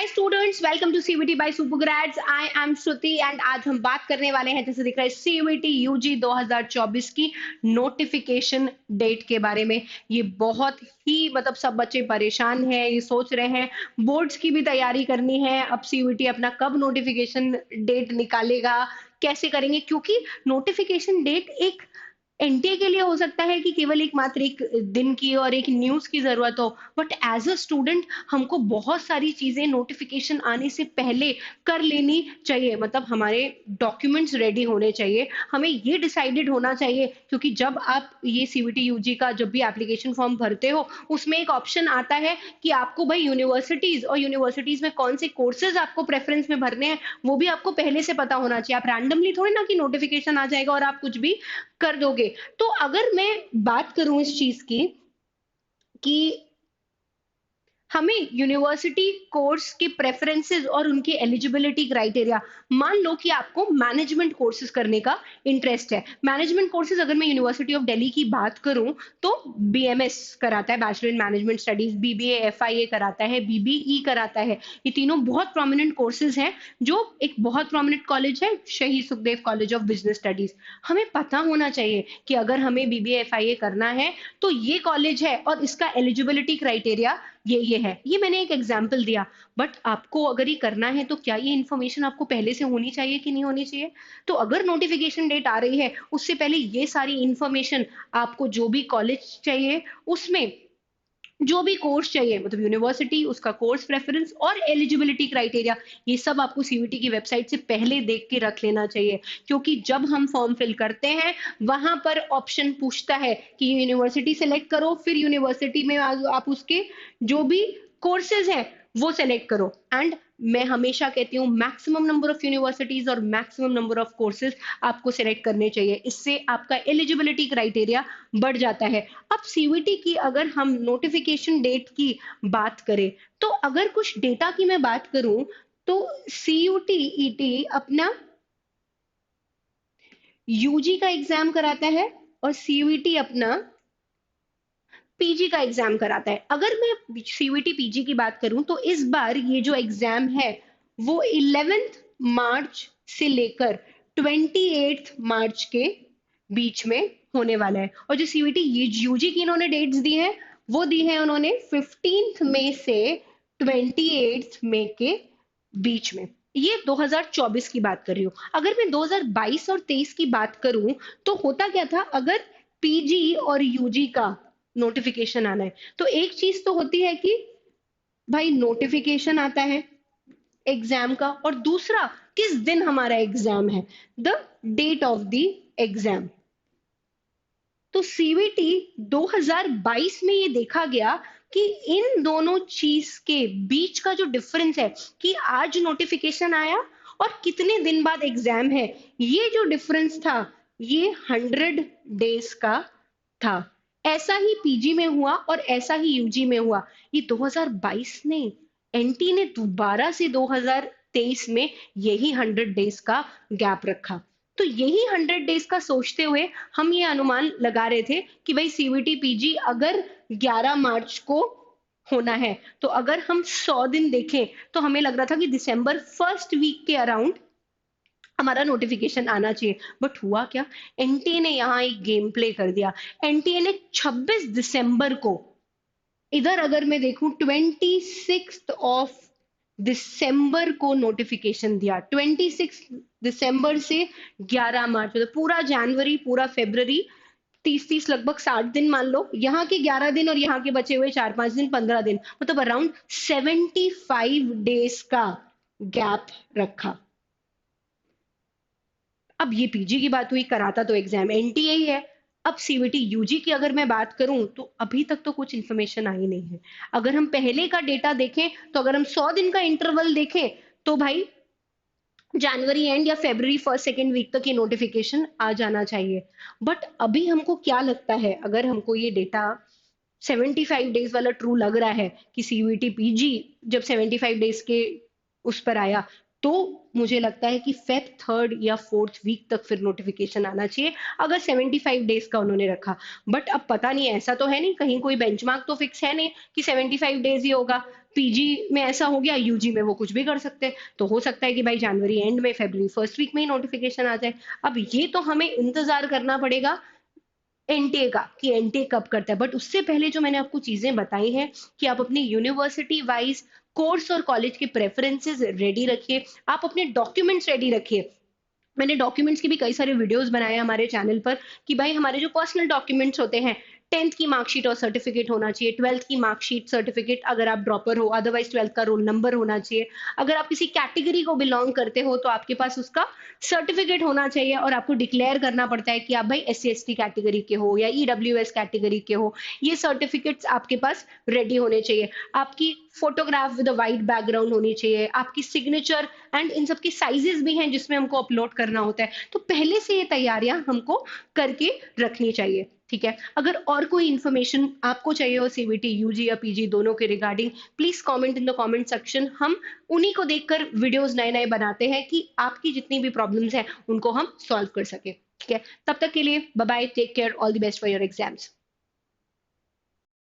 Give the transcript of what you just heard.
Hi students, welcome to CVT by Supergrades. I am Shruti and आज हम बात करने वाले हैं, जैसे दिख रहा है, सीवीटी यूजी 2024 की नोटिफिकेशन डेट के बारे में। ये बहुत ही सब बच्चे परेशान हैं, ये सोच रहे हैं बोर्ड्स की भी तैयारी करनी है। अब सीवीटी अपना कब नोटिफिकेशन डेट निकालेगा, कैसे करेंगे, क्योंकि नोटिफिकेशन डेट एक एनटीए के लिए हो सकता है कि केवल एक मात्र एक दिन की और एक न्यूज़ की ज़रूरत हो, बट एज़ अ स्टूडेंट हमको बहुत सारी चीज़ें नोटिफ़िकेशन आने से पहले कर लेनी चाहिए। हमारे डॉक्यूमेंट्स रेडी होने चाहिए, हमें ये डिसाइडेड होना चाहिए, क्योंकि जब आप ये सीवीटी यूजी का जब भी एप्लीकेशन फॉर्म भरते हो, उसमें एक ऑप्शन आता है कि आपको भाई यूनिवर्सिटीज़ और यूनिवर्सिटीज़ में कौन से कोर्सेज़ आपको प्रेफ़रेंस में भरने हैं, वो भी आपको पहले से पता होना चाहिए। आप रैंडमली थोड़ी ना कि नोटिफ़िकेशन आ जाएगा और आप कुछ भी कर दोगे। तो अगर मैं बात करूं इस चीज की कि हमें यूनिवर्सिटी कोर्स के प्रेफरेंसेस और उनकी एलिजिबिलिटी क्राइटेरिया, मान लो कि आपको मैनेजमेंट कोर्सेज करने का इंटरेस्ट है। मैनेजमेंट कोर्सेज अगर मैं यूनिवर्सिटी ऑफ दिल्ली की बात करूं तो बीएमएस कराता है, bachelor in management studies, BBA FIA कराता है, बीबीई कराता है। ये तीनों बहुत प्रोमिनेंट कोर्सेज हैं। जो एक बहुत प्रोमिनेंट कॉलेज है, शहीद Sukhdev college of business studies. हमें पता होना चाहिए कि अगर हमें बीबीए एफआईए करना है तो ये कॉलेज है और इसका एलिजिबिलिटी क्राइटेरिया ये है। ये मैंने एक एग्जाम्पल दिया, बट आपको अगर ये करना है तो क्या ये इन्फॉर्मेशन आपको पहले से होनी चाहिए कि नहीं होनी चाहिए? तो अगर नोटिफिकेशन डेट आ रही है, उससे पहले ये सारी इन्फॉर्मेशन आपको, जो भी कॉलेज चाहिए उसमें जो भी कोर्स चाहिए, यूनिवर्सिटी, उसका कोर्स प्रेफरेंस और एलिजिबिलिटी क्राइटेरिया, ये सब आपको सीवीटी की वेबसाइट से पहले देख के रख लेना चाहिए। क्योंकि जब हम फॉर्म फिल करते हैं, वहां पर ऑप्शन पूछता है कि यूनिवर्सिटी सेलेक्ट करो, फिर यूनिवर्सिटी में आप उसके जो भी कोर्सेज हैं वो सेलेक्ट करो। एंड मैं हमेशा कहती हूँ मैक्सिमम नंबर ऑफ यूनिवर्सिटीज और मैक्सिमम नंबर ऑफ कोर्सेज आपको सेलेक्ट करने चाहिए। इससे आपका एलिजिबिलिटी क्राइटेरिया बढ़ जाता है। अब सीवीटी की अगर हम नोटिफिकेशन डेट की बात करें, तो अगर कुछ डेटा की मैं बात करूं, तो सीयूटी ईटी अपना यूजी का एग्जाम कराता है और सीयूटी अपना पीजी का एग्जाम कराता है। अगर मैं सीवीटी पीजी की बात करूं तो इस बार ये जो एग्जाम है वो 11 मार्च से लेकर 28 मार्च के बीच में होने वाला है। और जो सीवीटी यूजी की इन्होंने डेट्स दी हैं, वो दी है उन्होंने 15 मई से 28 मई के बीच में। ये 2024 की बात कर रही हूँ। अगर मैं 2022 और 23 की बात करूं तो होता क्या था, अगर पीजी और यूजी का नोटिफिकेशन आना है तो एक चीज तो होती है कि भाई नोटिफिकेशन आता है एग्जाम का, और दूसरा किस दिन हमारा एग्जाम है, the date of the exam. तो सीवीटी 2022 में ये देखा गया कि इन दोनों चीज के बीच का जो डिफरेंस है कि आज नोटिफिकेशन आया और कितने दिन बाद एग्जाम है, ये जो डिफरेंस था ये 100 डेज का था। ऐसा ही पीजी में हुआ और ऐसा ही यूजी में हुआ। ये 2022 ने, एनटी ने दोबारा से 2023 में यही 100 डेज का गैप रखा। तो यही 100 डेज का सोचते हुए हम ये अनुमान लगा रहे थे कि भाई सीवीटी पीजी अगर 11 मार्च को होना है, तो अगर हम 100 दिन देखें तो हमें लग रहा था कि दिसंबर फर्स्ट वीक के अराउंड हमारा नोटिफिकेशन आना चाहिए। बट हुआ क्या, एनटीए ने यहाँ एक गेम प्ले कर दिया। एनटीए ने 26 दिसंबर को, इधर अगर मैं देखूं 26 ऑफ दिसंबर को नोटिफिकेशन दिया। 26 दिसंबर से 11 मार्च, पूरा जनवरी, पूरा फेब्रवरी, 30 लगभग 60 दिन मान लो, यहाँ के 11 दिन और यहाँ के बचे हुए 4-5 दिन, 15 दिन, अराउंड 75 डेज का गैप रखा। अब ये पीजी की बात हुई, कराता तो एग्जाम एनटीए ही है। अब सीवीटी यूजी की अगर मैं बात करूं तो अभी तक तो कुछ इन्फॉर्मेशन आई नहीं है। अगर हम पहले का डेटा देखें, तो अगर हम 100 दिन का इंटरवल देखें तो भाई जनवरी एंड या फेब्रुवरी फर्स्ट सेकेंड वीक तक ये नोटिफिकेशन आ जाना चाहिए। बट अभी हमको क्या लगता है, अगर हमको ये डेटा 75 डेज वाला ट्रू लग रहा है कि सीवीटी पीजी जब 75 डेज के उस पर आया, तो मुझे लगता है कि फेब थर्ड या फोर्थ वीक तक फिर नोटिफिकेशन आना चाहिए, अगर 75 डेज का उन्होंने रखा। बट अब पता नहीं, ऐसा तो है नहीं, कहीं कोई बेंचमार्क तो फिक्स है नहीं कि 75 डेज ही होगा। पीजी में ऐसा हो गया, यूजी में वो कुछ भी कर सकते हैं, तो हो सकता है कि भाई जनवरी एंड में, फरवरी फर्स्ट वीक में ही नोटिफिकेशन आ जाए। अब ये तो हमें इंतजार करना पड़ेगा एनटीए का, कि एनटीए कब करता है। बट उससे पहले जो मैंने आपको चीजें बताई हैं कि आप अपनी यूनिवर्सिटी वाइज कोर्स और कॉलेज के प्रेफरेंसेस रेडी रखिए, आप अपने डॉक्यूमेंट्स रेडी रखिए। मैंने डॉक्यूमेंट्स के भी कई सारे वीडियोस बनाए हैं हमारे चैनल पर, कि भाई हमारे जो पर्सनल डॉक्यूमेंट्स होते हैं, 10th की मार्कशीट और सर्टिफिकेट होना चाहिए, 12th की मार्कशीट सर्टिफिकेट अगर आप ड्रॉपर हो, अदरवाइज 12th का रोल नंबर होना चाहिए। अगर आप किसी कैटेगरी को बिलोंग करते हो तो आपके पास उसका सर्टिफिकेट होना चाहिए, और आपको डिक्लेयर करना पड़ता है कि आप भाई SC ST कैटेगरी के हो या EWS कैटेगरी के हो। ये सर्टिफिकेट्स आपके पास रेडी होने चाहिए। आपकी फोटोग्राफ विद वाइट बैकग्राउंड होनी चाहिए, आपकी सिग्नेचर, एंड इन सब की साइजेस भी हैं जिसमें हमको अपलोड करना होता है। तो पहले से ये तैयारियां हमको करके रखनी चाहिए, ठीक है। अगर और कोई इन्फॉर्मेशन आपको चाहिए हो सीबीटी यूजी या पीजी दोनों के regarding, please comment in the comment section. हम उन्हीं को देखकर वीडियोस नए नए बनाते हैं कि आपकी जितनी भी प्रॉब्लम्स हैं उनको हम सॉल्व कर सके, ठीक है। तब तक के लिए bye bye, take care, all the best for your exams.